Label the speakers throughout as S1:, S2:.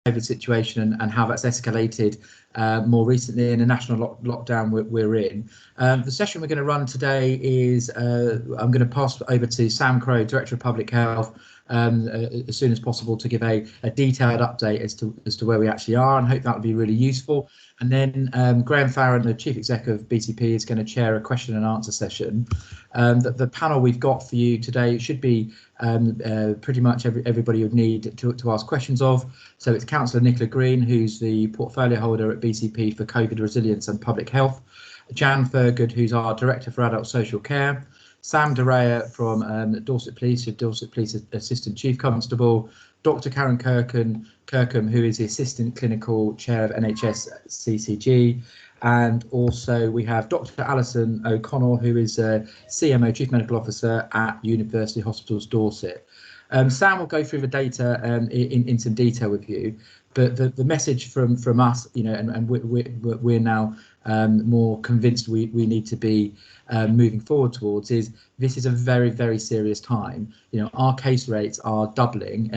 S1: COVID situation and how that's escalated more recently in a national lockdown we're in. The session we're going to run today is I'm going to pass over to Sam Crowe, Director of Public Health, as soon as possible to give a detailed update as to where we actually are, and hope that will be really useful. And then Graham Farron, the Chief Exec of BCP, is going to chair a question and answer session. The panel we've got for you today should be pretty much everybody would need to ask questions of. So it's Councillor Nicola Green, who's the portfolio holder at BCP for COVID Resilience and Public Health, Jan Thurgood, who's our Director for Adult Social Care, Sam Derea from Dorset Police, Dorset Police Assistant Chief Constable, Dr. Karen Kirkham, who is the Assistant Clinical Chair of NHS CCG, and also we have Dr. Alison O'Connell, who is CMO, Chief Medical Officer at University Hospitals Dorset. Sam will go through the data in some detail with you, but the message from us, and we're now more convinced we need to be moving forward towards is this is a very, very serious time. Our case rates are doubling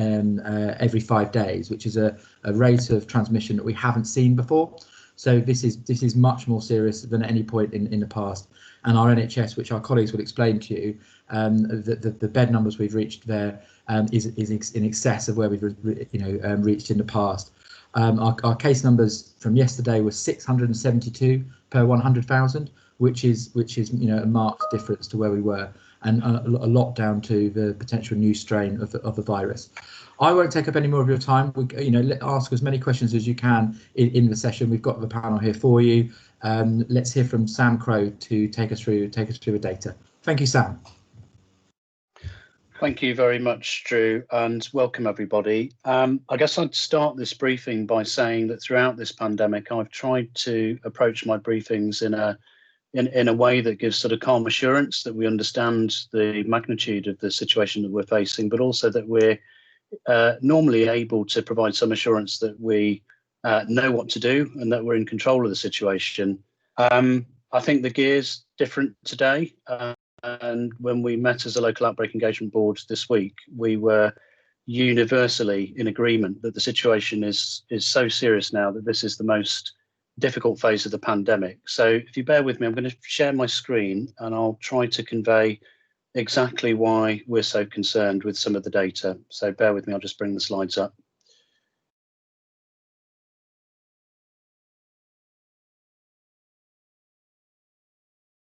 S1: every 5 days, which is a rate of transmission that we haven't seen before. So this is much more serious than at any point in the past. And our NHS, which our colleagues will explain to you, the bed numbers we've reached there is in excess of where we've reached in the past. Our case numbers from yesterday were 672 per 100,000, which is a marked difference to where we were, and a lot down to the potential new strain of the virus. I won't take up any more of your time. Ask as many questions as you can in the session. We've got the panel here for you. Let's hear from Sam Crowe to take us through the data. Thank you, Sam.
S2: Thank you very much, Drew, and welcome everybody. I guess I'd start this briefing by saying that throughout this pandemic, I've tried to approach my briefings in a way that gives sort of calm assurance that we understand the magnitude of the situation that we're facing, but also that we're normally able to provide some assurance that we know what to do and that we're in control of the situation. I think the gear's different today. And when we met as a local outbreak engagement board this week, we were universally in agreement that the situation is so serious now that this is the most difficult phase of the pandemic. So if you bear with me, I'm going to share my screen and I'll try to convey exactly why we're so concerned with some of the data. So bear with me, I'll just bring the slides up.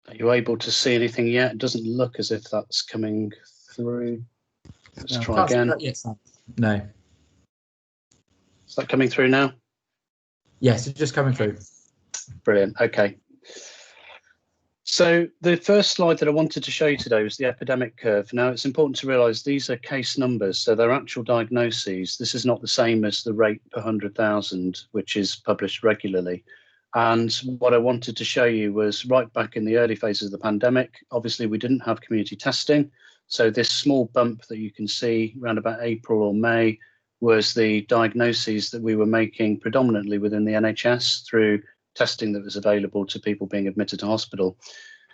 S2: Are you able to see anything yet? It doesn't look as if that's coming through. Let's try again.
S1: Yes, no.
S2: Is that coming through now?
S1: Yes, it's just coming through.
S2: Brilliant. Okay. So the first slide that I wanted to show you today was the epidemic curve. Now, it's important to realise these are case numbers, so they're actual diagnoses. This is not the same as the rate per 100,000, which is published regularly. And what I wanted to show you was right back in the early phases of the pandemic, obviously we didn't have community testing. So this small bump that you can see around about April or May was the diagnoses that we were making predominantly within the NHS through testing that was available to people being admitted to hospital.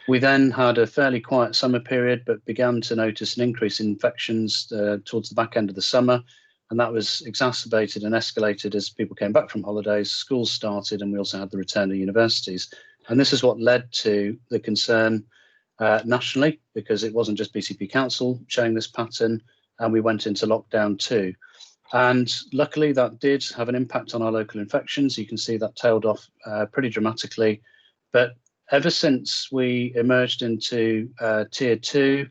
S2: We then had a fairly quiet summer period, but began to notice an increase in infections towards the back end of the summer. And that was exacerbated and escalated as people came back from holidays, schools started, and we also had the return of universities. And this is what led to the concern nationally, because it wasn't just BCP Council showing this pattern, and we went into lockdown too. And luckily that did have an impact on our local infections. You can see that tailed off pretty dramatically. But ever since we emerged into tier 2,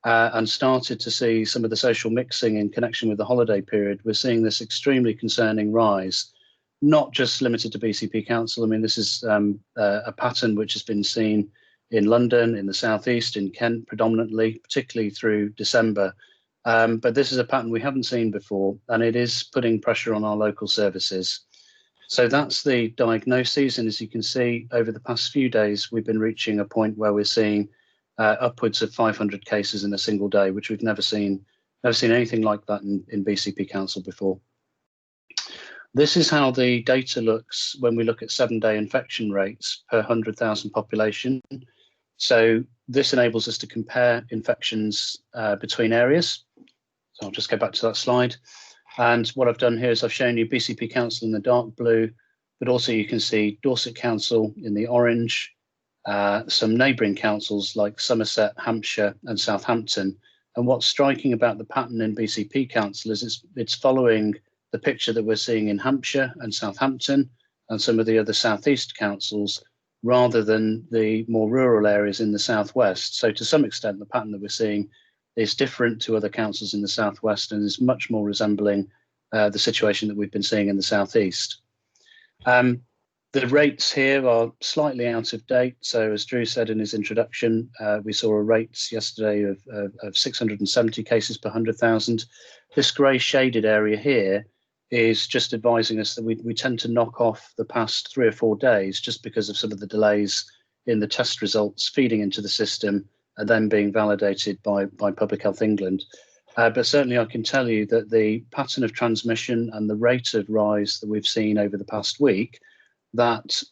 S2: and started to see some of the social mixing in connection with the holiday period, we're seeing this extremely concerning rise, not just limited to BCP Council. I mean, this is a pattern which has been seen in London, in the southeast, in Kent predominantly, particularly through December. But this is a pattern we haven't seen before, and it is putting pressure on our local services. So that's the diagnoses, and as you can see, over the past few days, we've been reaching a point where we're seeing upwards of 500 cases in a single day, which we've never seen anything like that in BCP Council before. This is how the data looks when we look at 7-day infection rates per 100,000 population. So this enables us to compare infections between areas. So I'll just go back to that slide. And what I've done here is I've shown you BCP Council in the dark blue, but also you can see Dorset Council in the orange, some neighbouring councils like Somerset, Hampshire and Southampton. And what's striking about the pattern in BCP Council is it's following the picture that we're seeing in Hampshire and Southampton and some of the other southeast councils, rather than the more rural areas in the southwest. So to some extent, the pattern that we're seeing is different to other councils in the southwest and is much more resembling the situation that we've been seeing in the southeast. The rates here are slightly out of date. So as Drew said in his introduction, we saw a rate yesterday of 670 cases per 100,000. This grey shaded area here is just advising us that we tend to knock off the past 3 or 4 days just because of some of the delays in the test results feeding into the system and then being validated by Public Health England. But certainly I can tell you that the pattern of transmission and the rate of rise that we've seen over the past week, that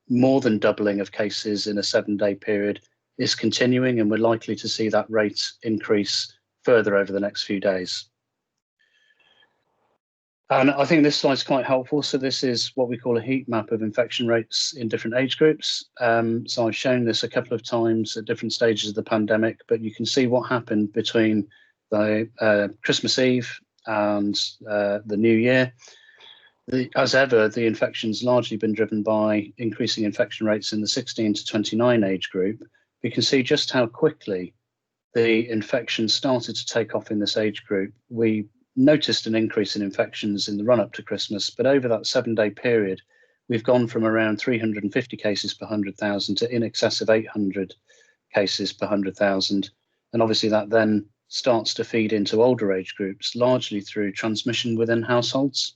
S2: more than doubling of cases in a 7-day period is continuing, and we're likely to see that rate increase further over the next few days. And I think this slide is quite helpful. So this is what we call a heat map of infection rates in different age groups. So I've shown this a couple of times at different stages of the pandemic, but you can see what happened between the Christmas Eve and the New Year. As ever, the infection's largely been driven by increasing infection rates in the 16 to 29 age group. We can see just how quickly the infection started to take off in this age group. We noticed an increase in infections in the run-up to Christmas, but over that 7-day period, we've gone from around 350 cases per 100,000 to in excess of 800 cases per 100,000. And obviously that then starts to feed into older age groups, largely through transmission within households.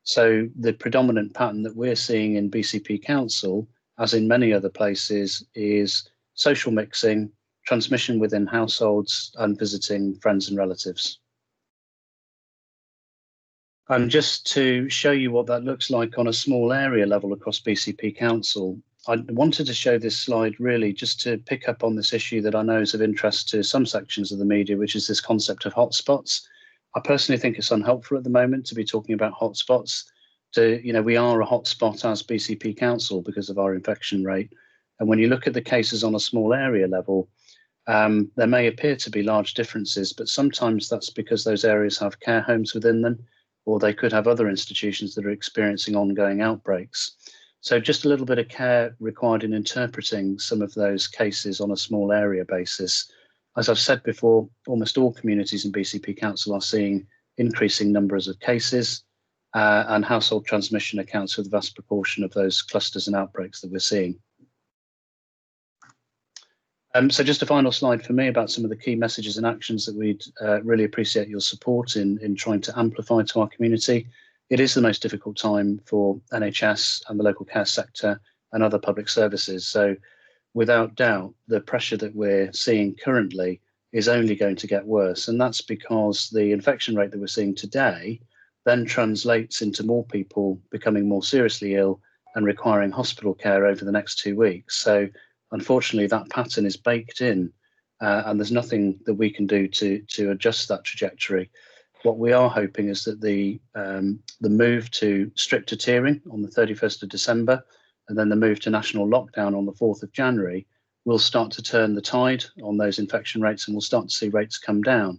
S2: So the predominant pattern that we're seeing in BCP Council, as in many other places, is social mixing, transmission within households, and visiting friends and relatives. And just to show you what that looks like on a small area level across BCP Council, I wanted to show this slide really just to pick up on this issue that I know is of interest to some sections of the media, which is this concept of hotspots. I personally think it's unhelpful at the moment to be talking about hotspots. We are a hotspot as BCP Council because of our infection rate. And when you look at the cases on a small area level, there may appear to be large differences, but sometimes that's because those areas have care homes within them, or they could have other institutions that are experiencing ongoing outbreaks. So just a little bit of care required in interpreting some of those cases on a small area basis. As I've said before, almost all communities in BCP Council are seeing increasing numbers of cases, and household transmission accounts for the vast proportion of those clusters and outbreaks that we're seeing. So just a final slide for me about some of the key messages and actions that we'd really appreciate your support in trying to amplify to our community. It is the most difficult time for NHS and the local care sector and other public services. So without doubt, the pressure that we're seeing currently is only going to get worse. And that's because the infection rate that we're seeing today then translates into more people becoming more seriously ill and requiring hospital care over the next 2 weeks. So unfortunately, that pattern is baked in, and there's nothing that we can do to adjust that trajectory. What we are hoping is that the move to stricter tiering on the 31st of December and then the move to national lockdown on the 4th of January will start to turn the tide on those infection rates, and we'll start to see rates come down.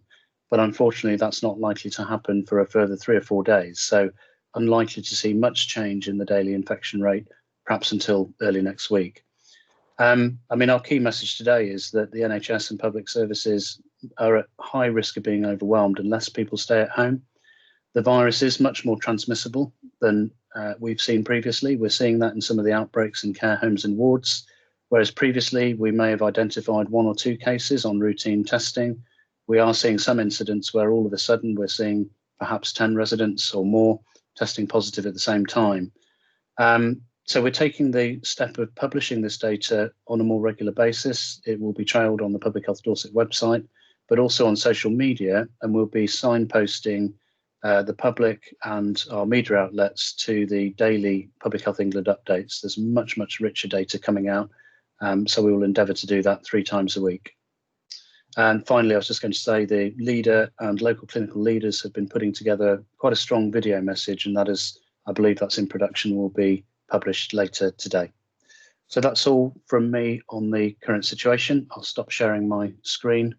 S2: But unfortunately, that's not likely to happen for a further 3 or 4 days. So unlikely to see much change in the daily infection rate, perhaps until early next week. Our key message today is that the NHS and public services are at high risk of being overwhelmed unless people stay at home. The virus is much more transmissible than we've seen previously. We're seeing that in some of the outbreaks in care homes and wards, whereas previously we may have identified 1 or 2 cases on routine testing. We are seeing some incidents where all of a sudden we're seeing perhaps 10 residents or more testing positive at the same time. So we're taking the step of publishing this data on a more regular basis. It will be trailed on the Public Health Dorset website, but also on social media, and we'll be signposting the public and our media outlets to the daily Public Health England updates. There's much richer data coming out, so we will endeavour to do that 3 times a week. And finally, I was just going to say the leader and local clinical leaders have been putting together quite a strong video message, and that is, I believe that's in production, will be published later today. So that's all from me on the current situation. I'll stop sharing my screen.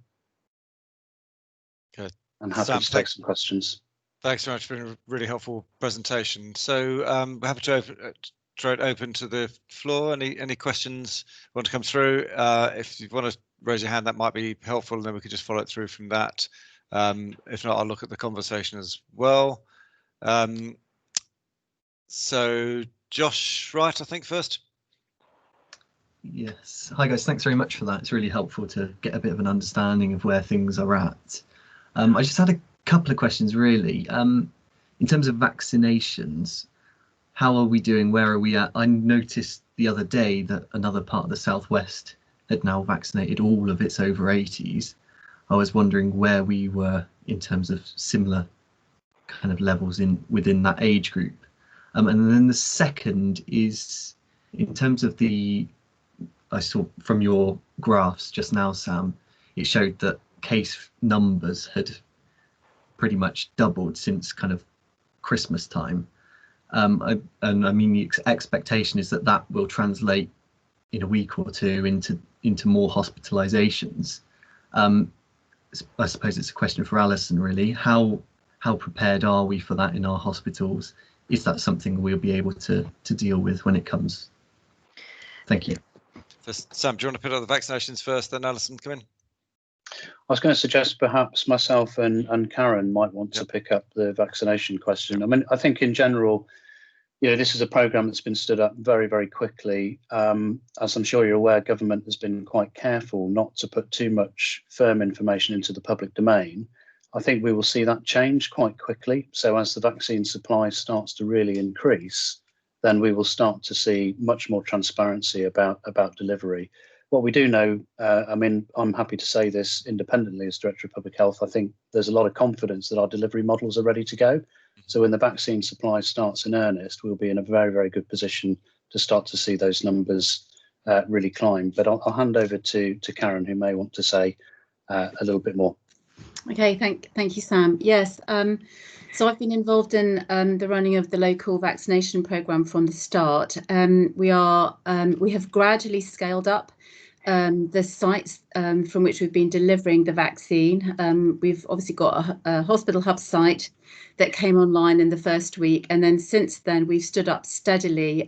S3: Good.
S2: And happy to take some questions.
S3: Thanks very much for a really helpful presentation. So we're happy to throw it open to the floor. Any questions want to come through? If you want to raise your hand, that might be helpful, and then we could just follow it through from that. If not, I'll look at the conversation as well. So Josh Wright, I think first.
S4: Yes. Hi guys, thanks very much for that. It's really helpful to get a bit of an understanding of where things are at. I just had a couple of questions really. In terms of vaccinations, how are we doing? Where are we at? I noticed the other day that another part of the Southwest had now vaccinated all of its over 80s. I was wondering where we were in terms of similar kind of levels within that age group. And then the second is in terms of I saw from your graphs just now, Sam, it showed that case numbers had pretty much doubled since kind of Christmas time. And I mean, the expectation is that that will translate in a week or two into more hospitalizations. I suppose it's a question for Alison, really. How prepared are we for that in our hospitals? Is that something we'll be able to deal with when it comes? Thank you.
S3: Sam, do you want to put up the vaccinations first, then Alison come in?
S2: I was going to suggest perhaps myself and Karen might want to pick up the vaccination question. I mean, I think in general, this is a programme that's been stood up very, very quickly. As I'm sure you're aware, government has been quite careful not to put too much firm information into the public domain. I think we will see that change quite quickly. So as the vaccine supply starts to really increase, then we will start to see much more transparency about delivery. What we do know, I mean, I'm happy to say this independently as Director of Public Health, I think there's a lot of confidence that our delivery models are ready to go. So when the vaccine supply starts in earnest, we'll be in a very, very good position to start to see those numbers really climb. But I'll hand over to Karen, who may want to say a little bit more.
S5: Okay, thank you, Sam. Yes, so I've been involved in the running of the local vaccination programme from the start. We have gradually scaled up the sites from which we've been delivering the vaccine. We've obviously got a hospital hub site that came online in the first week, and then since then we've stood up steadily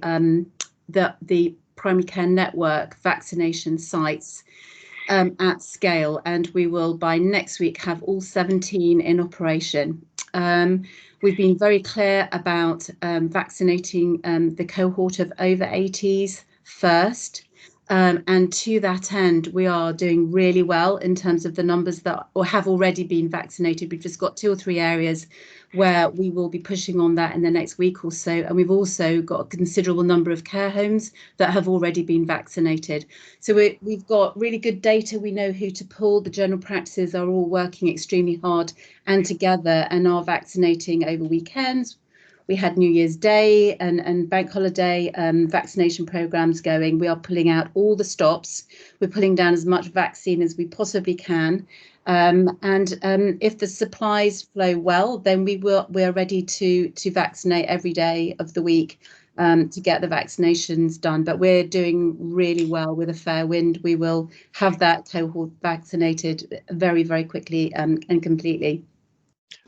S5: the primary care network vaccination sites at scale, and we will by next week have all 17 in operation. We've been very clear about vaccinating the cohort of over 80s first. And to that end, we are doing really well in terms of the numbers that have already been vaccinated. We've just got 2 or 3 areas where we will be pushing on that in the next week or so. And we've also got a considerable number of care homes that have already been vaccinated. So we've got really good data. We know who to pull. The general practices are all working extremely hard and together and are vaccinating over weekends. We had New Year's Day and bank holiday vaccination programs going. We are pulling out all the stops. We're pulling down as much vaccine as we possibly can. If the supplies flow well, then we're ready to vaccinate every day of the week to get the vaccinations done. But we're doing really well with a fair wind. We will have that cohort vaccinated very, very quickly and completely.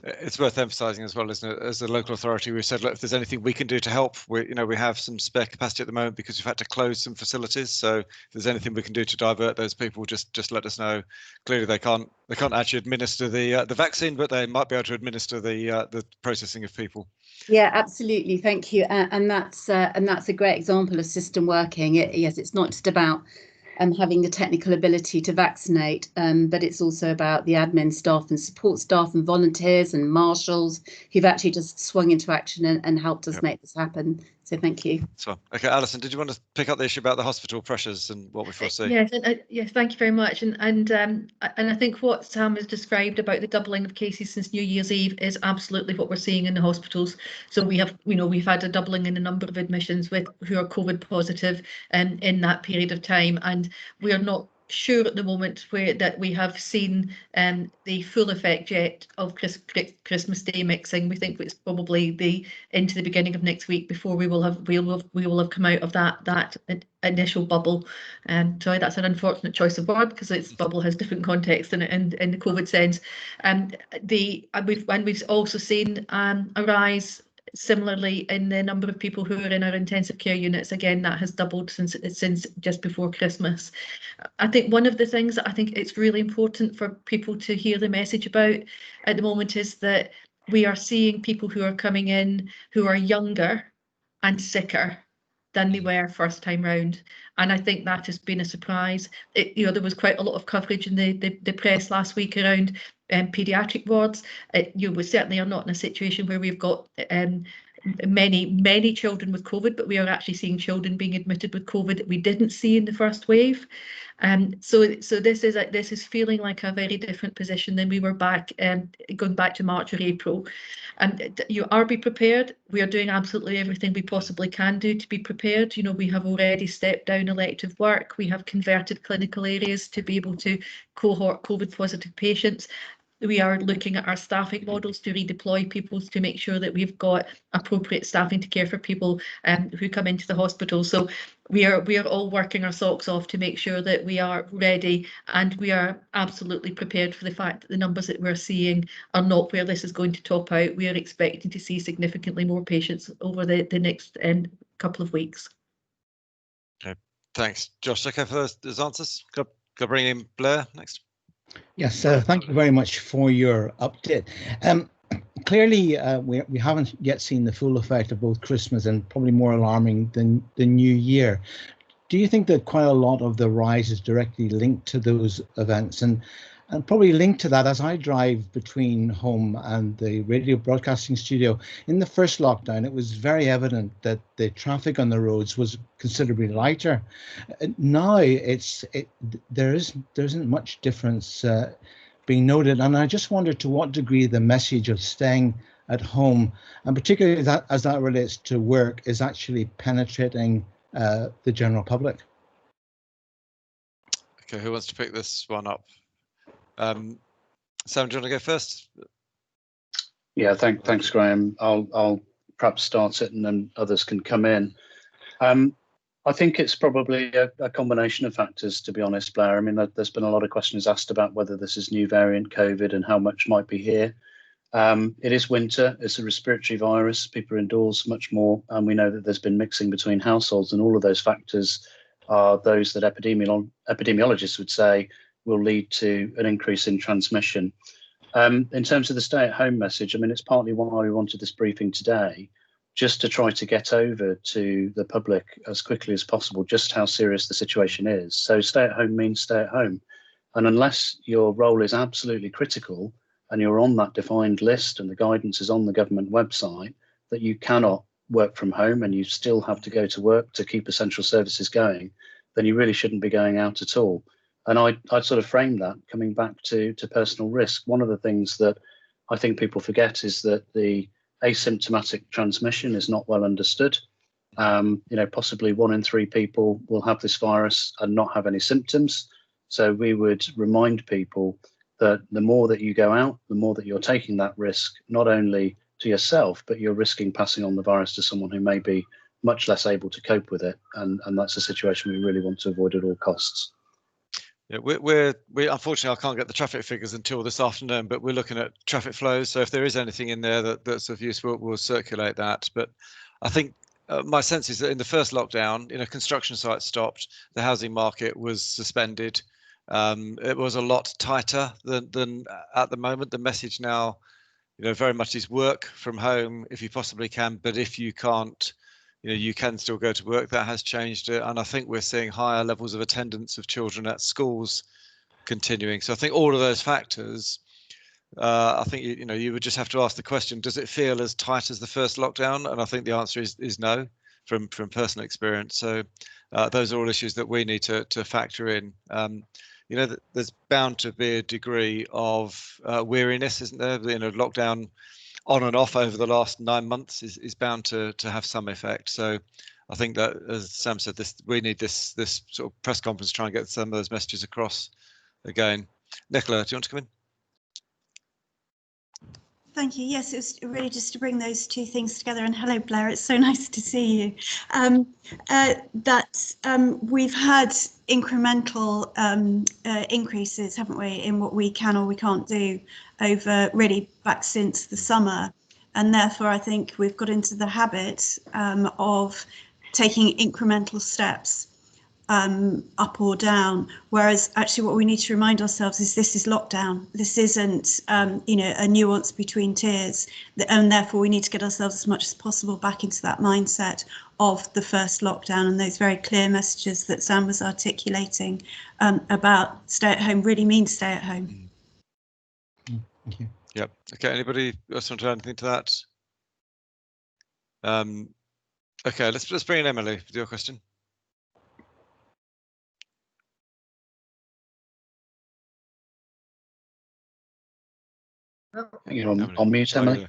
S3: It's worth emphasising as well, isn't it? As a local authority, we've said, look, if there's anything we can do to help, we have some spare capacity at the moment because we've had to close some facilities. So if there's anything we can do to divert those people, just let us know. Clearly, they can't actually administer the vaccine, but they might be able to administer the processing of people.
S5: Yeah, absolutely. Thank you. And that's a great example of system working. Yes, it's not just about having the technical ability to vaccinate, but it's also about the admin staff and support staff and volunteers and marshals who've actually just swung into action and helped us make this happen. So thank you.
S3: So, okay, Alison, did you want to pick up the issue about the hospital pressures and what we foresee?
S6: Yes, yes, thank you very much. And I think what Sam has described about the doubling of cases since New Year's Eve is absolutely what we're seeing in the hospitals. So we have, we've had a doubling in the number of admissions who are COVID positive in that period of time, and we are not sure at the moment that we have seen the full effect yet of Christmas Day mixing. We think it's probably into the beginning of next week before we will have come out of that initial bubble. And sorry, that's an unfortunate choice of word because its bubble has different context in the COVID sense. And we've also seen a rise similarly in the number of people who are in our intensive care units. Again, that has doubled since just before Christmas. I think one of the things that I think it's really important for people to hear the message about at the moment is that we are seeing people who are coming in who are younger and sicker than they were first time round. And I think that has been a surprise. There was quite a lot of coverage in the press last week around paediatric wards. We certainly are not in a situation where we've got many children with COVID, but we are actually seeing children being admitted with COVID that we didn't see in the first wave. So this is feeling like a very different position than we were going back to March or April. You are be prepared. We are doing absolutely everything we possibly can do to be prepared. We have already stepped down elective work. We have converted clinical areas to be able to cohort COVID positive patients. We are looking at our staffing models to redeploy people to make sure that we've got appropriate staffing to care for people who come into the hospital. So we are all working our socks off to make sure that we are ready, and we are absolutely prepared for the fact that the numbers that we're seeing are not where this is going to top out. We are expecting to see significantly more patients over the next couple of weeks.
S3: Okay, thanks, Josh. Okay, for those answers, go bring in Blair next.
S7: Yes, thank you very much for your update. Clearly, we haven't yet seen the full effect of both Christmas and probably more alarming than the New Year. Do you think that quite a lot of the rise is directly linked to those events? And probably linked to that, as I drive between home and the radio broadcasting studio, in the first lockdown, it was very evident that the traffic on the roads was considerably lighter. Now there isn't much difference being noted. And I just wonder to what degree the message of staying at home, and particularly that as that relates to work, is actually penetrating the general public.
S3: Okay, who wants to pick this one up? Sam, do you want to go first?
S2: Yeah, thanks, Graham. I'll perhaps start it and then others can come in. I think it's probably a combination of factors, to be honest, Blair. I mean, there's been a lot of questions asked about whether this is new variant COVID and how much might be here. It is winter, it's a respiratory virus, people are indoors much more, and we know that there's been mixing between households, and all of those factors are those that epidemiologists would say will lead to an increase in transmission. In terms of the stay-at-home message, I mean, it's partly why we wanted this briefing today, just to try to get over to the public as quickly as possible just how serious the situation is. So stay-at-home means stay-at-home. And unless your role is absolutely critical and you're on that defined list and the guidance is on the government website that you cannot work from home and you still have to go to work to keep essential services going, then you really shouldn't be going out at all. And I'd sort of frame that coming back to personal risk. One of the things that I think people forget is that the asymptomatic transmission is not well understood. Possibly 1 in 3 people will have this virus and not have any symptoms. So we would remind people that the more that you go out, the more that you're taking that risk, not only to yourself, but you're risking passing on the virus to someone who may be much less able to cope with it. And that's a situation we really want to avoid at all costs.
S3: Yeah, we unfortunately I can't get the traffic figures until this afternoon, but we're looking at traffic flows. So if there is anything in there that's of use, we'll circulate that. But I think my sense is that in the first lockdown, construction sites stopped, the housing market was suspended. It was a lot tighter than at the moment. The message now, very much is work from home if you possibly can, but if you can't, you can still go to work. That has changed it. And I think we're seeing higher levels of attendance of children at schools continuing. So I think all of those factors, I think, you would just have to ask the question, does it feel as tight as the first lockdown? And I think the answer is no, from personal experience. So those are all issues that we need to factor in. There's bound to be a degree of weariness, isn't there? Lockdown on and off over the last 9 months is bound to have some effect. So I think that, as Sam said, we need this sort of press conference to try and get some of those messages across again. Nicola, do you want to come in?
S8: Thank you. Yes, it was really just to bring those two things together. And hello, Blair. It's so nice to see you. We've had incremental increases, haven't we, in what we can or we can't do over really back since the summer. And therefore, I think we've got into the habit of taking incremental steps up or down, whereas actually what we need to remind ourselves is this is lockdown. This isn't a nuance between tiers, and therefore we need to get ourselves as much as possible back into that mindset of the first lockdown and those very clear messages that Sam was articulating about stay at home really means stay at home.
S7: Thank you.
S3: Yep. Okay, anybody else want to add anything to that? Okay, let's bring in Emily with your question.
S2: You're on mute, Emily.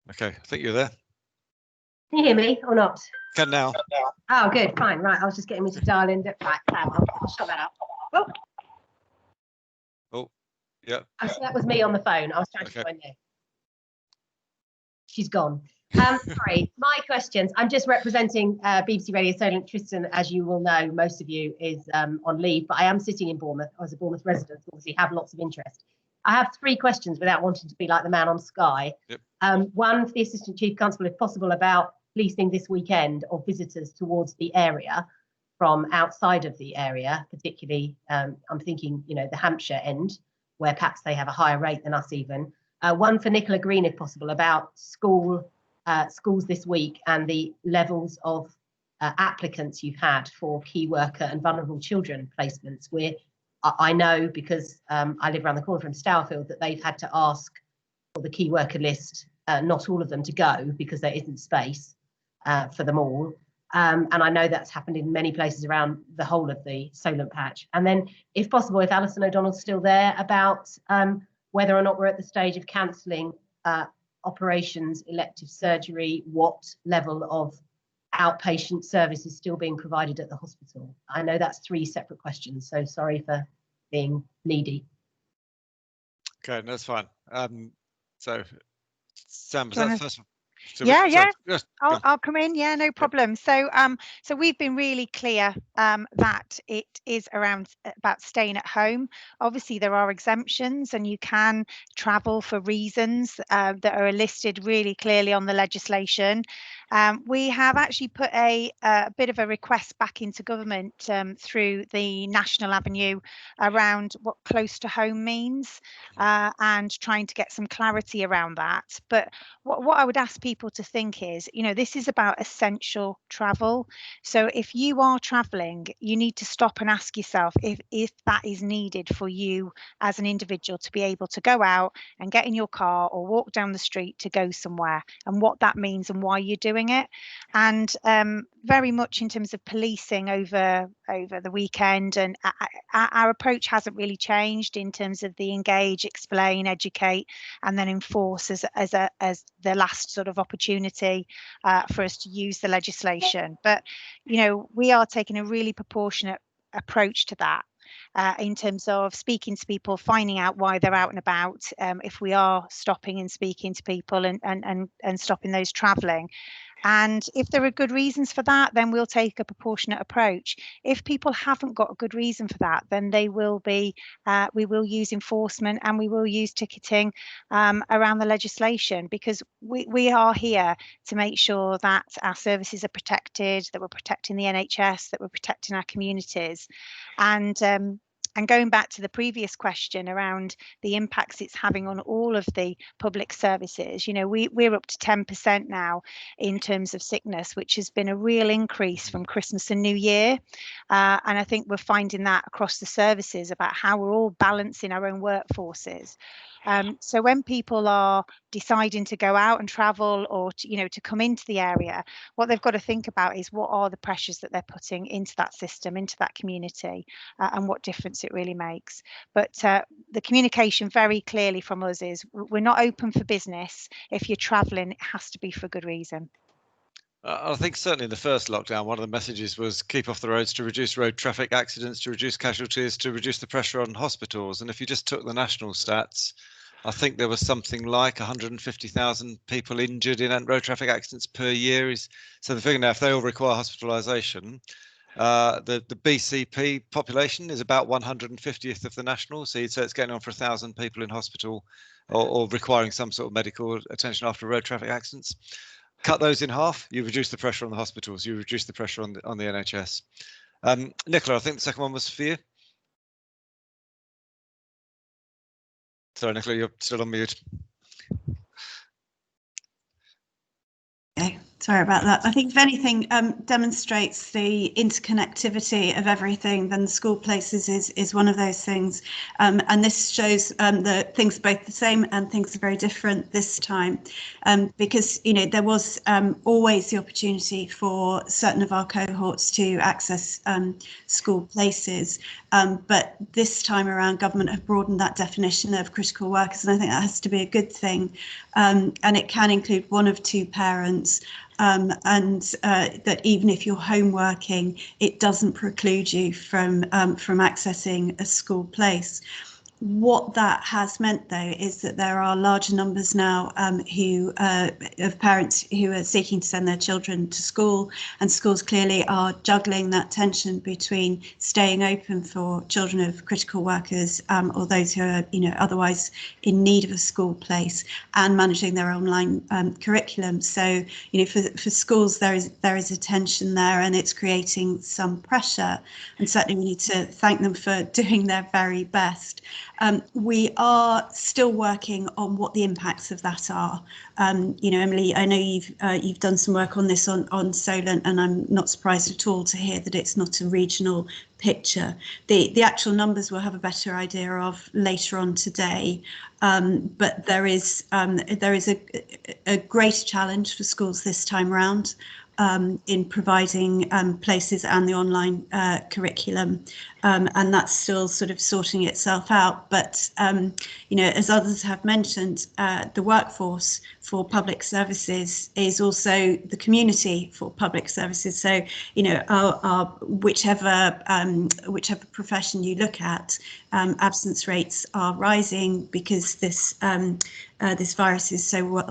S3: Okay, I think you're there.
S9: Can you hear me or not?
S3: Can now.
S9: Oh, good, fine, right. I was just getting me to dial in. Right, I'll shut that up.
S3: Oh, yeah.
S9: Oh, so that was me on the phone. I was trying to join you. She's gone. Sorry, my questions. I'm just representing BBC Radio Solent. Tristan, as you will know, most of you is on leave, but I am sitting in Bournemouth as a Bournemouth resident, obviously have lots of interest. I have 3 questions without wanting to be like the man on Sky.
S3: Yep.
S9: One for the Assistant Chief Constable, if possible, about policing this weekend of visitors towards the area from outside of the area, particularly I'm thinking, the Hampshire end, where perhaps they have a higher rate than us even. One for Nicola Green, if possible, about schools this week and the levels of applicants you've had for key worker and vulnerable children placements. Where I know, because I live around the corner from Stourfield, that they've had to ask for the key worker list, not all of them to go because there isn't space for them all. And I know that's happened in many places around the whole of the Solent patch. And then, if possible, if Alison O'Donnell's still there, about whether or not we're at the stage of cancelling operations, elective surgery, what level of outpatient service is still being provided at the hospital. I know that's 3 separate questions, so sorry for being needy.
S3: Okay, no, that's fine. So, Sam, was that the first one?
S10: Yeah. I'll come in. Yeah, no problem. So we've been really clear that it is about staying at home. Obviously, there are exemptions, and you can travel for reasons that are listed really clearly on the legislation. We have actually put a bit of a request back into government through the National Avenue around what close to home means, and trying to get some clarity around that. But what I would ask people to think is, this is about essential travel. So if you are traveling, you need to stop and ask yourself if that is needed for you as an individual to be able to go out and get in your car or walk down the street to go somewhere, and what that means and why you're doing it. And very much in terms of policing over the weekend, and our approach hasn't really changed in terms of the engage, explain, educate, and then enforce as the last sort of opportunity for us to use the legislation. But we are taking a really proportionate approach to that, in terms of speaking to people, finding out why they're out and about, if we are stopping and speaking to people and stopping those travelling. And if there are good reasons for that, then we'll take a proportionate approach. If people haven't got a good reason for that, then we will use enforcement, and we will use ticketing around the legislation, because we are here to make sure that our services are protected, that we're protecting the NHS, that we're protecting our communities. And going back to the previous question around the impacts it's having on all of the public services, we're up to 10% now in terms of sickness, which has been a real increase from Christmas and New Year. And I think we're finding that across the services about how we're all balancing our own workforces. So when people are deciding to go out and travel, or to come into the area, what they've got to think about is what are the pressures that they're putting into that system, into that community, and what difference difference it really makes. But the communication very clearly from us is we're not open for business. If you're travelling, it has to be for good reason.
S3: I think certainly in the first lockdown, one of the messages was keep off the roads to reduce road traffic accidents, to reduce casualties, to reduce the pressure on hospitals. And if you just took the national stats, I think there was something like 150,000 people injured in road traffic accidents per year. So the figure now, if they all require hospitalisation, the BCP population is about 150th of the national. So you'd say it's getting on for 1,000 people in hospital or requiring some sort of medical attention after road traffic accidents. Cut those in half, you reduce the pressure on the hospitals, you reduce the pressure on the NHS. Nicola, I think the second one was for you. Sorry, Nicola, you're still on mute.
S8: Okay, sorry about that. I think if anything demonstrates the interconnectivity of everything, then the school places is one of those things. And this shows that things are both the same and things are very different this time. Because, you know, there was always the opportunity for certain of our cohorts to access school places. But this time around, government have broadened that definition of critical workers, and I think that has to be a good thing. And it can include one of two parents, and that even if you're home working, it doesn't preclude you from accessing a school place. What that has meant, though, is that there are larger numbers now of parents who are seeking to send their children to school, and schools clearly are juggling that tension between staying open for children of critical workers or those who are, you know, otherwise in need of a school place, and managing their online curriculum. So, you know, for schools there is a tension there, and it's creating some pressure. And certainly we need to thank them for doing their very best. We are still working on what the impacts of that are. You know, Emily, I know you've done some work on this on Solent, and I'm not surprised at all to hear that it's not a regional picture. The actual numbers we'll have a better idea of later on today, but there is a great challenge for schools this time round. In providing places and the online curriculum, and that's still sort of sorting itself out. But you know, as others have mentioned, the workforce for public services is also the community for public services. So, you know, our whichever profession you look at, absence rates are rising because this virus is so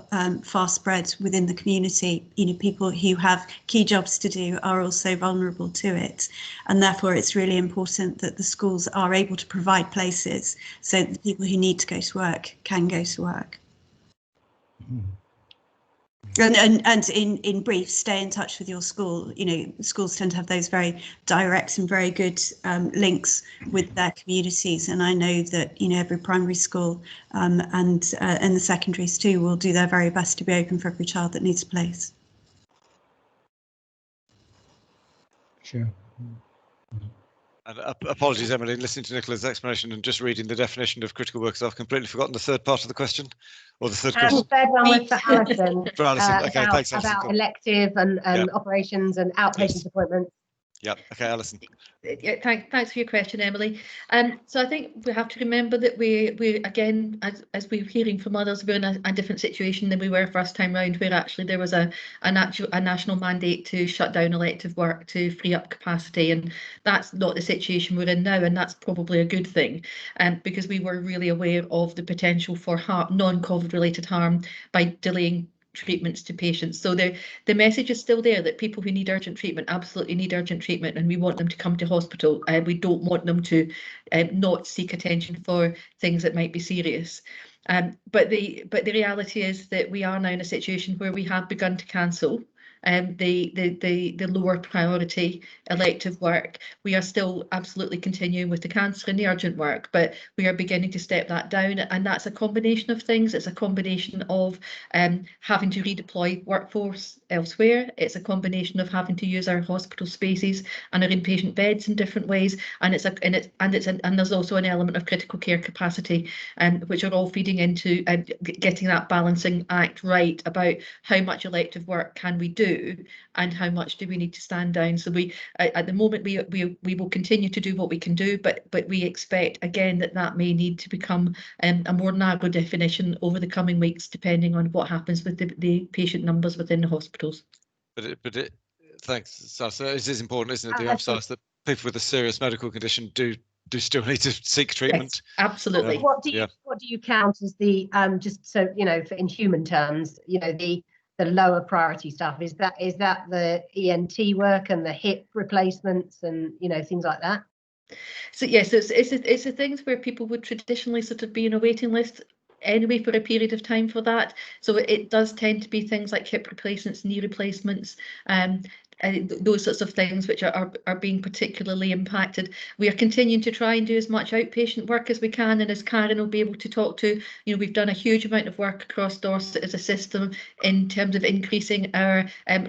S8: fast spread within the community. You know, people who have key jobs to do are also vulnerable to it, and therefore it's really important that the schools are able to provide places so that the people who need to go to work can go to work. And in brief, stay in touch with your school. You know, schools tend to have those very direct and very good links with their communities. And I know that, you know, every primary school and the secondaries too will do their very best to be open for every child that needs a place.
S7: Sure.
S3: And apologies, Emily, listening to Nicola's explanation and just reading the definition of critical workers, I've completely forgotten the third part of the question, or the third question.
S9: The third one was for Alison.
S3: For Alison, okay,
S9: about,
S3: thanks, Alison.
S9: About elective and operations and outpatient appointments.
S3: Yeah, okay, Alison.
S6: Yeah, thanks for your question, Emily. So I think we have to remember that we again, as we're hearing from others, we're in a different situation than we were first time round, where actually there was a national mandate to shut down elective work to free up capacity, and that's not the situation we're in now, and that's probably a good thing, because we were really aware of the potential for non-COVID related harm by delaying treatments to patients. So the message is still there that people who need urgent treatment absolutely need urgent treatment, and we want them to come to hospital. We don't want them to not seek attention for things that might be serious. But the reality is that we are now in a situation where we have begun to cancel the lower priority elective work. We are still absolutely continuing with the cancer and the urgent work, but we are beginning to step that down, and that's a combination of things. It's a combination of having to redeploy workforce elsewhere. It's a combination of having to use our hospital spaces and our inpatient beds in different ways, and there's also an element of critical care capacity, which are all feeding into getting that balancing act right about how much elective work can we do do, and how much do we need to stand down. So we, at the moment, we will continue to do what we can do, but we expect again that may need to become a more narrow definition over the coming weeks, depending on what happens with the patient numbers within the hospitals.
S3: Thanks, Sarah. So it is important, isn't it, to emphasise that people with a serious medical condition do still need to seek treatment.
S6: Yes, absolutely.
S9: What do you count as the just so you know, in human terms, you know, the lower priority stuff? Is that the ENT work and the hip replacements and, you know, things like that?
S6: So yes, it's the things where people would traditionally sort of be in a waiting list anyway for a period of time for that. So it does tend to be things like hip replacements, knee replacements, those sorts of things which are being particularly impacted. We are continuing to try and do as much outpatient work as we can, and as Karen will be able to talk to, you know, we've done a huge amount of work across Dorset as a system in terms of increasing our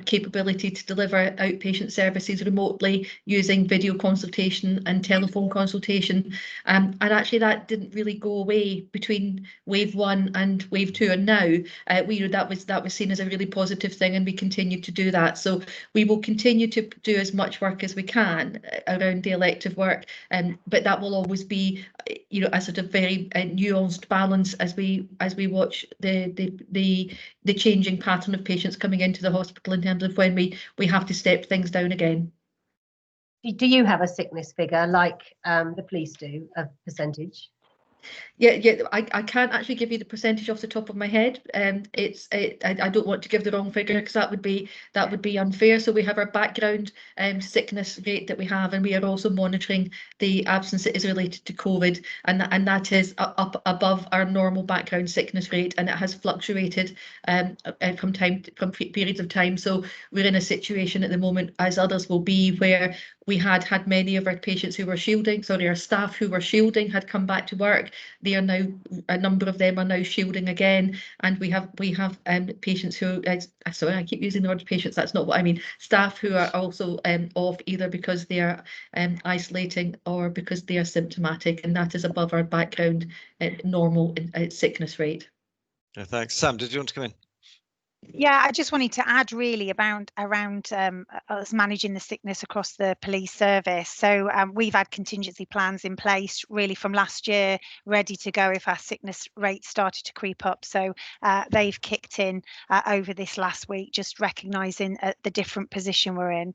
S6: capability to deliver outpatient services remotely using video consultation and telephone consultation, and actually that didn't really go away between wave 1 and wave 2, and now that was seen as a really positive thing, and we continue to do that. So we will continue to do as much work as we can around the elective work, but that will always be, you know, a sort of very nuanced balance as we watch the changing pattern of patients coming into the hospital in terms of when we have to step things down again.
S9: Do you have a sickness figure like the police do, a percentage?
S6: Yeah, I can't actually give you the percentage off the top of my head. I don't want to give the wrong figure because that would be unfair. So we have our background sickness rate that we have, and we are also monitoring the absence that is related to COVID, and that is up above our normal background sickness rate, and it has fluctuated from periods of time. So we're in a situation at the moment, as others will be, where we had many of our patients who were shielding, our staff who were shielding had come back to work. They are now, a number of them are now shielding again, and we have patients who, sorry, I keep using the word patients, that's not what I mean, staff who are also off either because they are isolating or because they are symptomatic, and that is above our background normal sickness rate.
S3: Yeah, thanks. Sam, did you want to come in?
S10: Yeah, I just wanted to add really around us managing the sickness across the police service. So we've had contingency plans in place really from last year, ready to go if our sickness rate started to creep up. So they've kicked in over this last week, just recognising the different position we're in.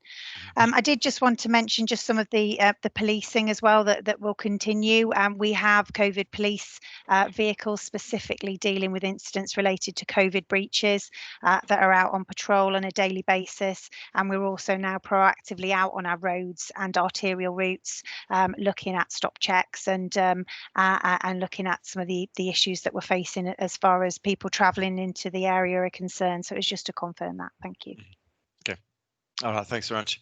S10: I did just want to mention just some of the policing as well that will continue. We have COVID police vehicles specifically dealing with incidents related to COVID breaches that are out on patrol on a daily basis, and we're also now proactively out on our roads and arterial routes, looking at stop checks and looking at some of the issues that we're facing as far as people travelling into the area are concerned. So it's just to confirm that. Thank you.
S3: Okay. All right. Thanks very much.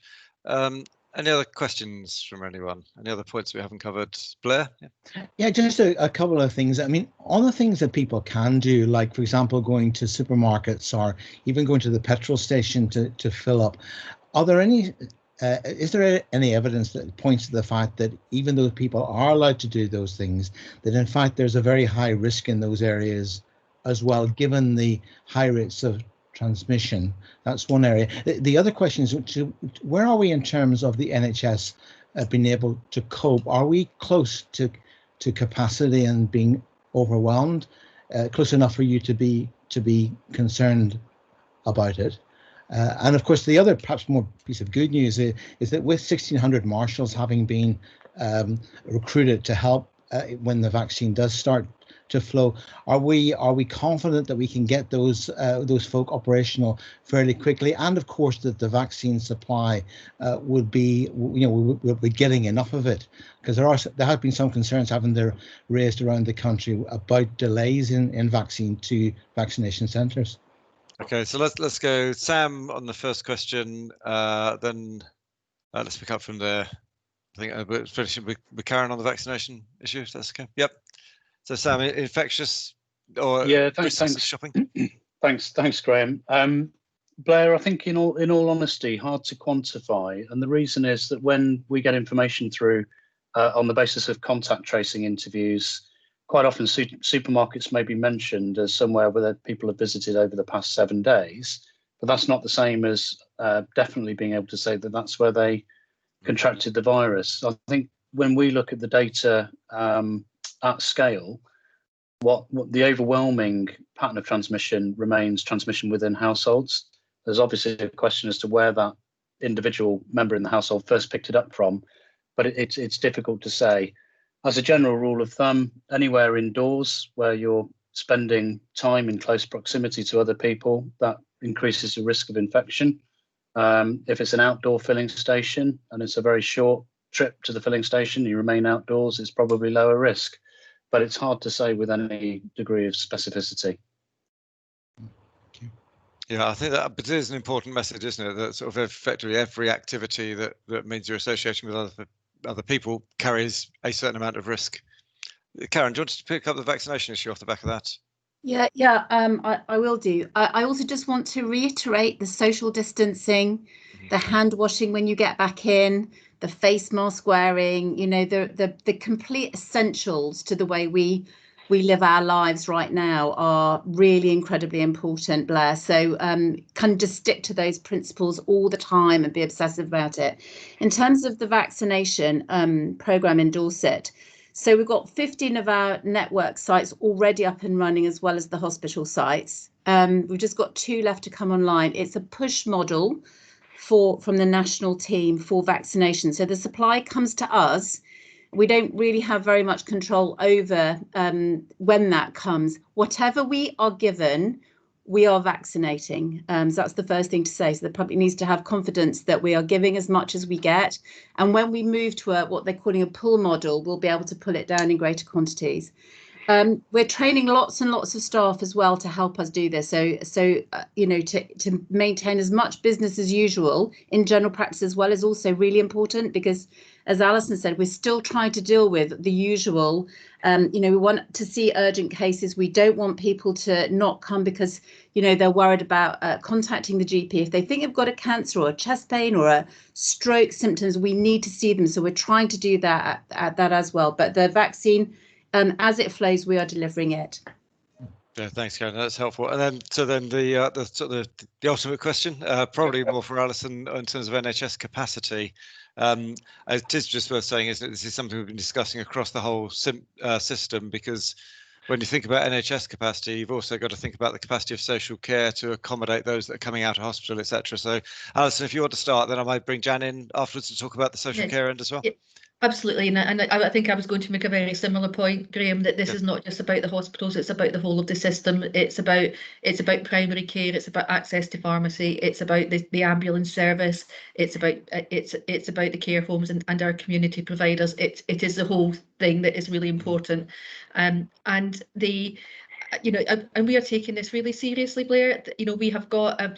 S3: Any other questions from anyone? Any other points we haven't covered? Blair?
S7: Yeah, just a couple of things. I mean, all the things that people can do, like, for example, going to supermarkets or even going to the petrol station to fill up. Are there any, is there any evidence that points to the fact that even though people are allowed to do those things, that in fact there's a very high risk in those areas as well, given the high rates of transmission? That's one area. The other question is, where are we in terms of the NHS being able to cope? Are we close to capacity and being overwhelmed, close enough for you to be concerned about it? And of course, the other perhaps more piece of good news is that with 1,600 marshals having been recruited to help when the vaccine does start to flow, are we confident that we can get those folk operational fairly quickly, and of course that the vaccine supply would be, we'll be getting enough of it? Because there have been some concerns haven't there raised around the country about delays in vaccine to vaccination centres.
S3: Okay, so let's go Sam on the first question, then let's pick up from there. I think we're finishing with Karen on the vaccination issue, if that's okay. Yep. So Sam, infectious or
S2: thanks
S3: shopping?
S2: Thanks, Graham. Blair, I think in all honesty, hard to quantify, and the reason is that when we get information through on the basis of contact tracing interviews, quite often supermarkets may be mentioned as somewhere where people have visited over the past 7 days, but that's not the same as definitely being able to say that that's where they contracted the virus. I think when we look at the data at scale, what the overwhelming pattern of transmission remains transmission within households. There's obviously a question as to where that individual member in the household first picked it up from, but it's difficult to say. As a general rule of thumb, anywhere indoors where you're spending time in close proximity to other people, that increases the risk of infection. If it's an outdoor filling station and it's a very short trip to the filling station, you remain outdoors, it's probably lower risk, but it's hard to say with any degree of specificity.
S3: Yeah, I think that, but it is an important message, isn't it? That sort of effectively every activity that means you're associating with other people carries a certain amount of risk. Karen, do you want to pick up the vaccination issue off the back of that?
S5: Yeah, I will do. I also just want to reiterate the social distancing, the hand washing when you get back in, the face mask wearing, you know, the complete essentials to the way we live our lives right now are really incredibly important, Blair. So kind of just stick to those principles all the time and be obsessive about it. In terms of the vaccination programme in Dorset, so we've got 15 of our network sites already up and running, as well as the hospital sites. We've just got 2 left to come online. It's a push model from the national team for vaccination. So the supply comes to us. We don't really have very much control over when that comes. Whatever we are given, we are vaccinating. So that's the first thing to say. So the public needs to have confidence that we are giving as much as we get. And when we move to what they're calling a pull model, we'll be able to pull it down in greater quantities. We're training lots and lots of staff as well to help us do this. So you know, to maintain as much business as usual in general practice as well is also really important, because as Alison said, we're still trying to deal with the usual. You know, we want to see urgent cases. We don't want people to not come because, you know, they're worried about contacting the GP. If they think they've got a cancer or a chest pain or a stroke symptoms, we need to see them. So we're trying to do that as well. But the vaccine, as it flows, we are delivering it.
S3: Yeah, thanks, Karen. That's helpful. And then, the ultimate question, probably more for Alison in terms of NHS capacity. It is just worth saying, isn't it? This is something we've been discussing across the whole system, because when you think about NHS capacity, you've also got to think about the capacity of social care to accommodate those that are coming out of hospital, etc. So, Alison, if you want to start, then I might bring Jan in afterwards to talk about the social care end as well.
S6: Yeah. Absolutely, and I think I was going to make a very similar point, Graham, that this is not just about the hospitals, it's about the whole of the system. It's about primary care, it's about access to pharmacy, it's about the ambulance service, it's about the care homes and our community providers. It is the whole thing that is really important, and the. You know, and we are taking this really seriously, Blair. You know, we have got a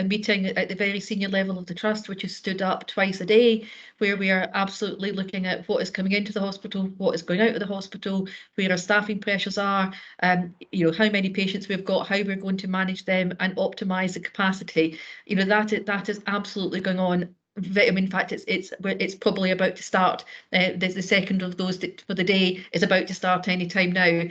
S6: meeting at the very senior level of the trust, which is stood up twice a day, where we are absolutely looking at what is coming into the hospital, what is going out of the hospital, where our staffing pressures are, you know, how many patients we've got, how we're going to manage them and optimise the capacity. You know, that is absolutely going on. I mean, in fact, it's probably about to start. The second of those for the day is about to start any time now.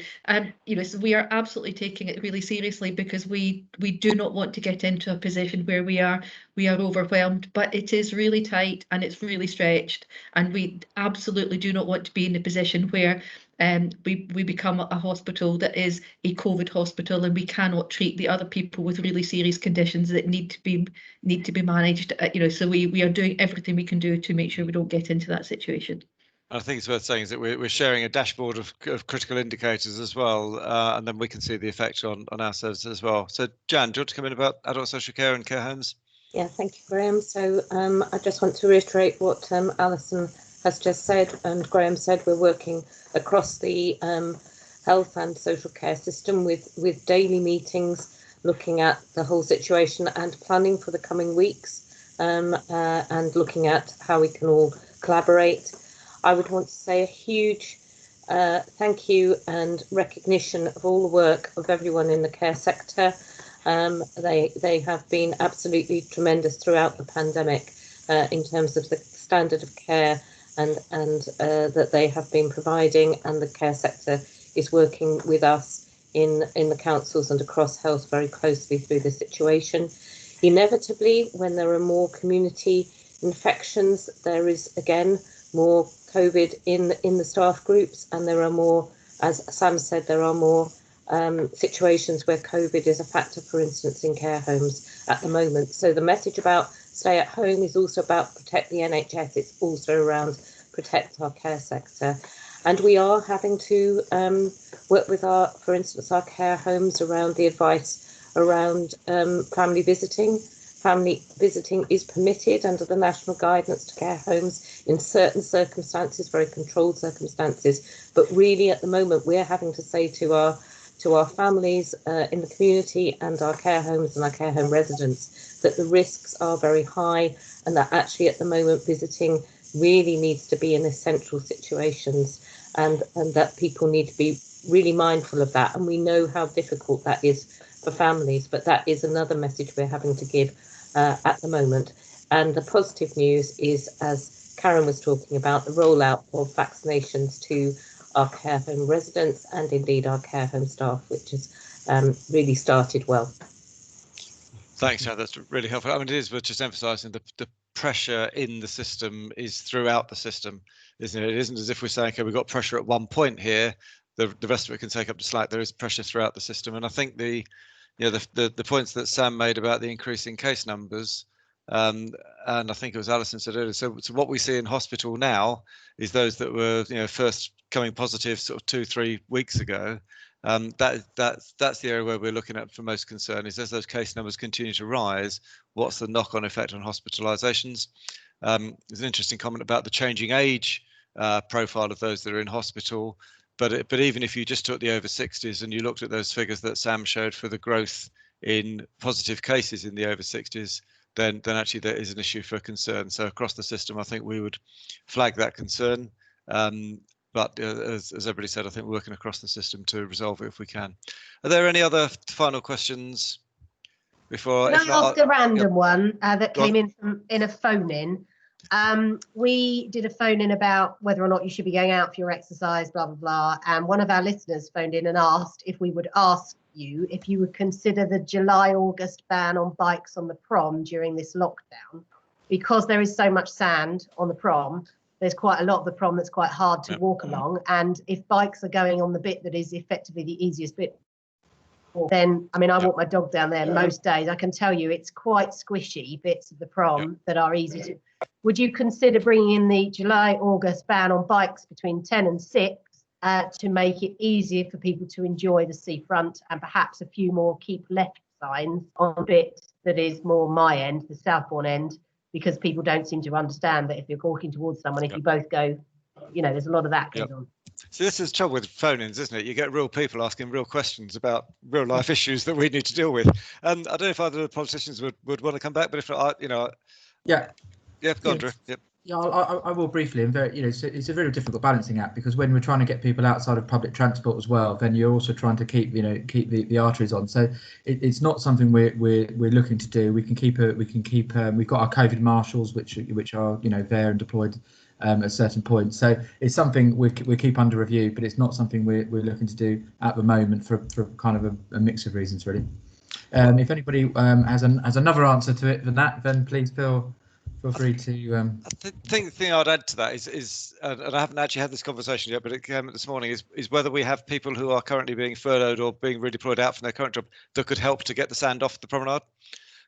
S6: You know, so we are absolutely taking it really seriously, because we do not want to get into a position where we are overwhelmed. But it is really tight and it's really stretched, and we absolutely do not want to be in a position where we become a hospital that is a COVID hospital, and we cannot treat the other people with really serious conditions that need to be managed. You know, so we are doing everything we can do to make sure we don't get into that situation.
S3: I think it's worth saying is that we're sharing a dashboard of critical indicators as well, and then we can see the effect on our services as well. So, Jan, do you want to come in about adult social care and care homes?
S11: Yeah, thank you, Graham. So I just want to reiterate what Alison has just said and Graham said. We're working across the health and social care system with daily meetings, looking at the whole situation and planning for the coming weeks, and looking at how we can all collaborate. I would want to say a huge thank you and recognition of all the work of everyone in the care sector. They have been absolutely tremendous throughout the pandemic in terms of the standard of care and that they have been providing, and the care sector is working with us in the councils and across health very closely through the situation. Inevitably, when there are more community infections, there is again more COVID in the staff groups, and there are more, as Sam said, there are more situations where COVID is a factor, for instance, in care homes at the moment. So the message about stay at home is also about protect the NHS. It's also around protect our care sector. And we are having to work with for instance, our care homes around the advice around family visiting. Family visiting is permitted under the national guidance to care homes in certain circumstances, very controlled circumstances. But really, at the moment, we're having to say to our families in the community and our care homes and our care home residents that the risks are very high, and that actually at the moment visiting really needs to be in essential situations, and that people need to be really mindful of that. And we know how difficult that is for families, but that is another message we're having to give at the moment. And the positive news is, as Karen was talking about, the rollout of vaccinations to our care home residents and indeed our care home staff, which has really started well.
S3: Thanks, Chad. That's really helpful. I mean, it is, but just emphasising the pressure in the system is throughout the system, isn't it? It isn't as if we're saying, okay, we've got pressure at one point here, the rest of it can take up the slack. There is pressure throughout the system, and I think the points that Sam made about the increasing case numbers, and I think it was Alison said earlier. So what we see in hospital now is those that were first coming positive sort of 2-3 weeks ago. That's the area where we're looking at for most concern, is as those case numbers continue to rise, what's the knock-on effect on hospitalizations? There's an interesting comment about the changing age profile of those that are in hospital. But even if you just took the over 60s and you looked at those figures that Sam showed for the growth in positive cases in the over 60s, then actually there is an issue for concern. So across the system, I think we would flag that concern. But as everybody said, I think we're working across the system to resolve it if we can. Are there any other final questions before?
S9: Can I ask a random one that came in a phone-in? We did a phone-in about whether or not you should be going out for your exercise, blah, blah, blah. And one of our listeners phoned in and asked if we would ask you if you would consider the July-August ban on bikes on the prom during this lockdown, because there is so much sand on the prom. There's quite a lot of the prom that's quite hard to walk along. And if bikes are going on the bit that is effectively the easiest bit, then, I mean, I walk my dog down there most days. I can tell you it's quite squishy bits of the prom that are easy to. Would you consider bringing in the July-August ban on bikes between 10 and 6 to make it easier for people to enjoy the seafront, and perhaps a few more keep left signs on a bit that is more my end, the Southbourne end, because people don't seem to understand that if you're walking towards someone, if you both go, there's a lot of that going on.
S3: So this is the trouble with phone-ins, isn't it? You get real people asking real questions about real life issues that we need to deal with. And I don't know if either of the politicians would want to come back, but if not, Yeah, go on, Drew. Yep.
S1: Yeah, I will briefly. And it's a very difficult balancing act, because when we're trying to get people outside of public transport as well, then you're also trying to keep the arteries on. So it's not something we're looking to do. We've got our COVID marshals, which are there and deployed at certain points. So it's something we keep under review, but it's not something we're looking to do at the moment for kind of a mix of reasons, really. If anybody has another answer to it than that, then please feel free to.
S3: I think the thing I'd add to that is and I haven't actually had this conversation yet, but it came this morning, is whether we have people who are currently being furloughed or being redeployed out from their current job that could help to get the sand off the promenade.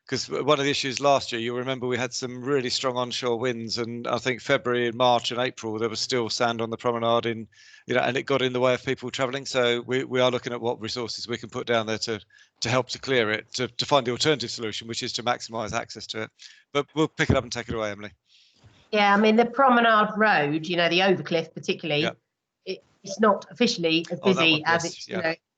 S3: Because one of the issues last year, you'll remember, we had some really strong onshore winds, and I think February and March and April there was still sand on the promenade, and it got in the way of people travelling. So we are looking at what resources we can put down there to help to clear it, to find the alternative solution, which is to maximise access to it. But we'll pick it up and take it away, Emily.
S9: Yeah, I mean, the promenade road, the Overcliff particularly, it's not officially as busy as it's,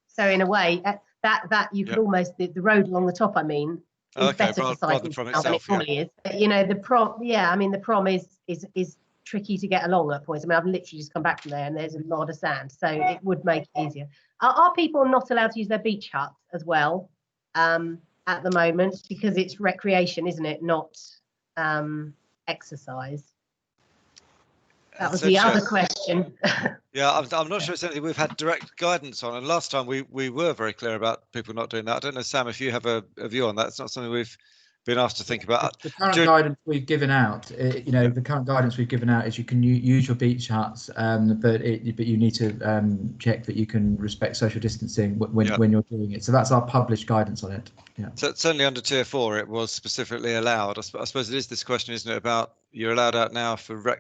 S9: so in a way that you could almost, the road along the top, I mean, is better for cycling than it normally is. But, the prom, the prom is tricky to get along at points. I mean, I've literally just come back from there and there's a lot of sand, so it would make it easier. Are people not allowed to use their beach huts as well at the moment, because it's recreation, isn't it, not exercise? That was the other question.
S3: Yeah, I'm not sure it's anything we've had direct guidance on. And last time we were very clear about people not doing that. I don't know, Sam, if you have a view on that. It's not something we've been asked to think about.
S1: The current guidance we've given out, the current guidance we've given out is you can use your beach huts, but you need to check that you can respect social distancing when you're doing it. So that's our published guidance on it. Yeah. So
S3: certainly under Tier 4, it was specifically allowed. I suppose it is this question, isn't it, about you're allowed out now for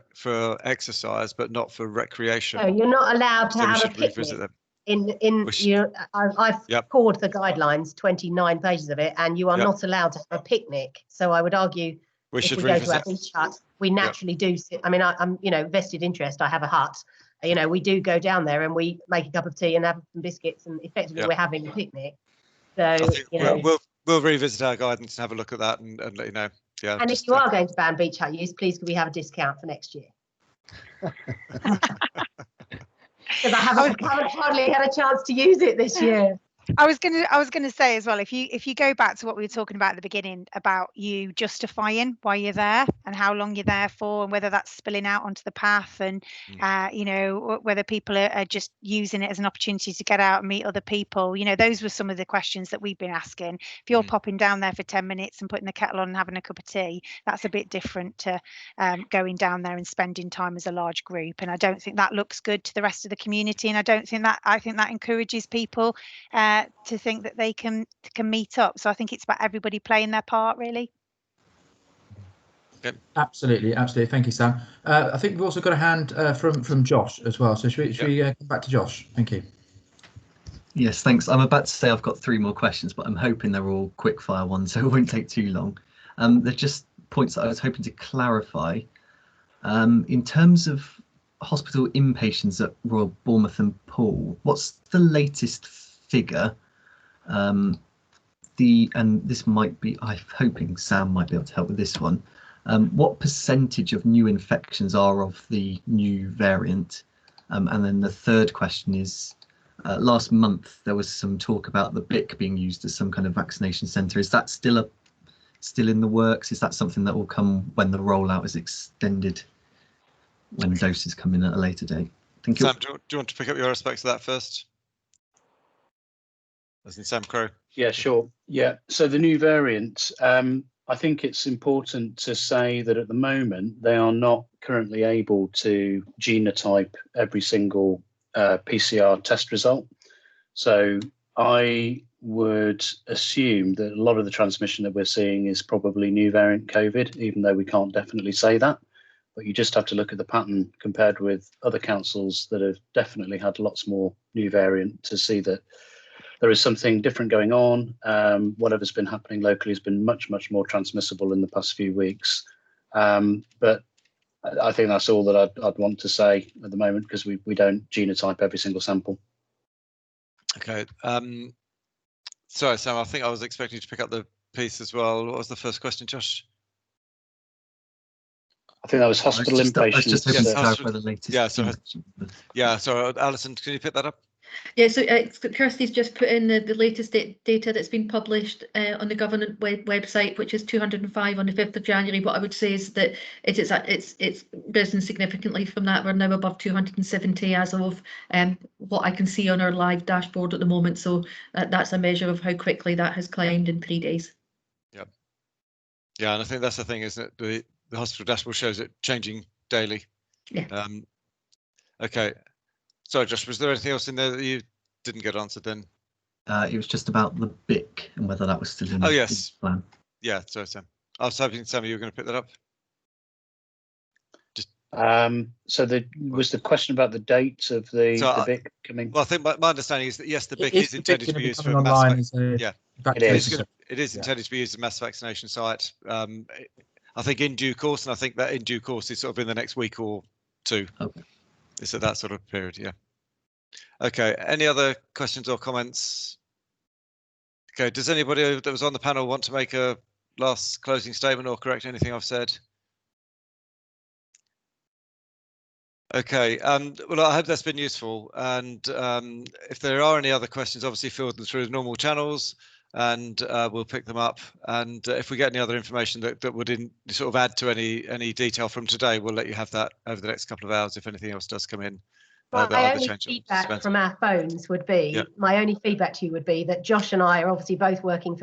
S3: exercise, but not for recreation.
S9: No, you're not allowed to have a picnic. I've called the guidelines, 29 pages of it, and you are not allowed to have a picnic. So I would argue if we go to our beach hut, we naturally do. I mean, I'm vested interest. I have a hut. We do go down there and we make a cup of tea and have some biscuits, and effectively we're having a picnic. So
S3: we'll revisit our guidance and have a look at that and let you know. Yeah.
S9: And if you are going to ban beach hut use, please could we have a discount for next year? Because I haven't hardly had a chance to use it this year.
S10: I was gonna say as well, if you go back to what we were talking about at the beginning about you justifying why you're there and how long you're there for, and whether that's spilling out onto the path, and whether people are just using it as an opportunity to get out and meet other people. Those were some of the questions that we've been asking. If you're popping down there for 10 minutes and putting the kettle on and having a cup of tea, that's a bit different to going down there and spending time as a large group. And I don't think that looks good to the rest of the community. And I think that encourages people to think that they can meet up. So I think it's about everybody playing their part, really.
S1: Absolutely. Thank you, Sam. I think we've also got a hand from Josh as well. So should we come back to Josh? Thank you.
S4: Yes, thanks. I'm about to say I've got 3 more questions, but I'm hoping they're all quick fire ones, so it won't take too long. They're just points that I was hoping to clarify. In terms of hospital inpatients at Royal Bournemouth and Poole, what's the latest figure? And this might be, I'm hoping Sam might be able to help with this one. What percentage of new infections are of the new variant? And then the third question is, last month there was some talk about the BIC being used as some kind of vaccination centre. Is that still in the works? Is that something that will come when the rollout is extended, when doses come in at a later date? Thank you.
S3: Sam, do you want to pick up your aspects of that first? As in Sam Crow.
S2: Yeah, sure. Yeah. So the new variant, I think it's important to say that at the moment they are not currently able to genotype every single PCR test result. So I would assume that a lot of the transmission that we're seeing is probably new variant COVID, even though we can't definitely say that. But you just have to look at the pattern compared with other councils that have definitely had lots more new variant to see that there is something different going on. Whatever's been happening locally has been much, much more transmissible in the past few weeks. But I think that's all that I'd want to say at the moment, because we don't genotype every single sample.
S3: Okay. Sorry, Sam, I think I was expecting you to pick up the piece as well. What was the first question, Josh?
S2: I think that was hospital inpatients.
S4: I was just hoping to clarify the latest.
S3: So Alison, can you pick that up?
S6: Yeah, so Kirsty's just put in the latest data that's been published on the government website, which is 205 on the 5th of January. What I would say is that it's risen significantly from that. We're now above 270 as of what I can see on our live dashboard at the moment. So that's a measure of how quickly that has climbed in 3 days.
S3: Yeah, and I think that's the thing, isn't it? The hospital dashboard shows it changing daily.
S6: Yeah.
S3: Okay. Sorry, Josh, was there anything else in there that you didn't get answered then?
S4: It was just about the BIC and whether that was still in the plan.
S3: Yeah, sorry, Sam. I was hoping, Sam, you were going to pick that up.
S2: So was the question about the dates of the BIC coming?
S3: Well, I think my understanding is that, yes, the BIC is intended to be used for mass vaccination. It is intended to be used as a mass vaccination site. I think in due course, and I think that in due course is sort of in the next week or 2.
S4: Okay.
S3: It's at that sort of period, yeah. Okay, any other questions or comments? Okay, does anybody that was on the panel want to make a last closing statement or correct anything I've said? Okay, well, I hope that's been useful. And if there are any other questions, obviously field them through the normal channels. and we'll pick them up. And if we get any other information that would sort of add to any detail from today, we'll let you have that over the next couple of hours if anything else does come in.
S9: My only feedback from our phones would be, my only feedback to you would be that Josh and I are obviously both working for